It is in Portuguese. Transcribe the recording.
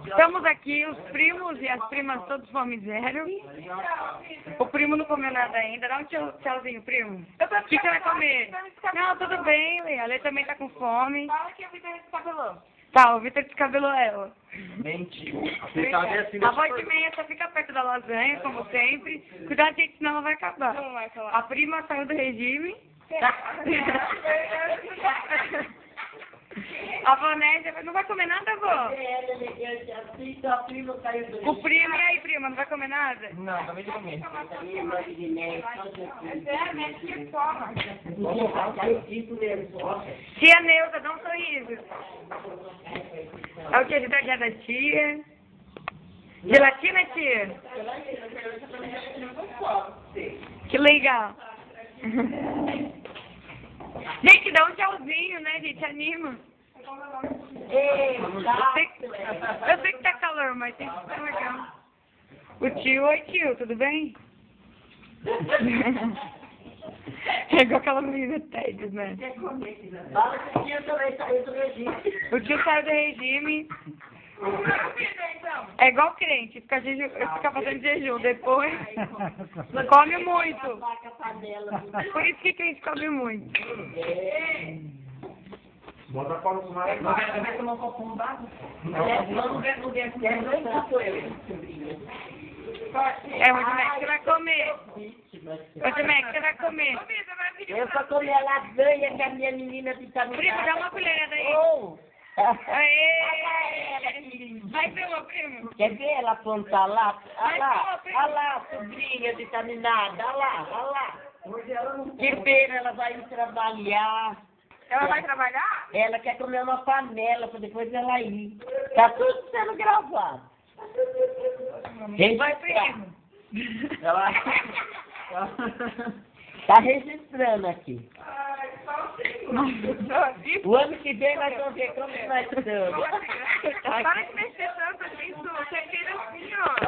Estamos aqui, os primos e as primas todos fome zero. O primo não comeu nada ainda. Dá um tchauzinho, primo. O que você vai comer? Não, tudo bem, Lê. A Lê também tá com fome. Fala que o Vitor descabelou. Tá, o Vitor descabelou ela. Mentiu. A voz de meia só fica perto da lasanha, como sempre. Cuidado, gente, senão ela vai acabar. Não vai falar. A prima saiu do regime. A Vanésia não vai comer nada, avó? O primo, e aí, prima, não vai comer nada? Não, também de comer. Tia Neuza, dá um sorriso. É o que? De traguinha da tia? Gelatina, tia? Que legal. Gente, dá um tchauzinho, né, gente? Anima. Eu sei que tá calor, mas tem que ser legal. O tio, oi tio, tudo bem? É igual aquela menina Tedes, né? O tio saiu do regime. É igual crente, fica fazendo jejum, depois come muito. Por isso que crente come muito. Bota a cola com mais. Vai tomar um copão d'água? Não, É, o Mac, você vai comer. O Mac, você vai comer. Eu só comi a lasanha que a minha menina vitamina. Primo, dá uma colherada aí. Oh. Aê! Vai, primo, primo. Quer ver ela apontar lá? Olha lá, sobrinha vitaminada, olha lá. Que pena, ela vai ir trabalhar. Ela vai trabalhar? Ela quer comer uma panela para depois ela ir. Tá tudo sendo gravado. Vai, primo. Ela... Tá registrando aqui. O ano que vem nós vamos ver como nós estamos. Para de mexer tanto, gente. Você tira assim, ó.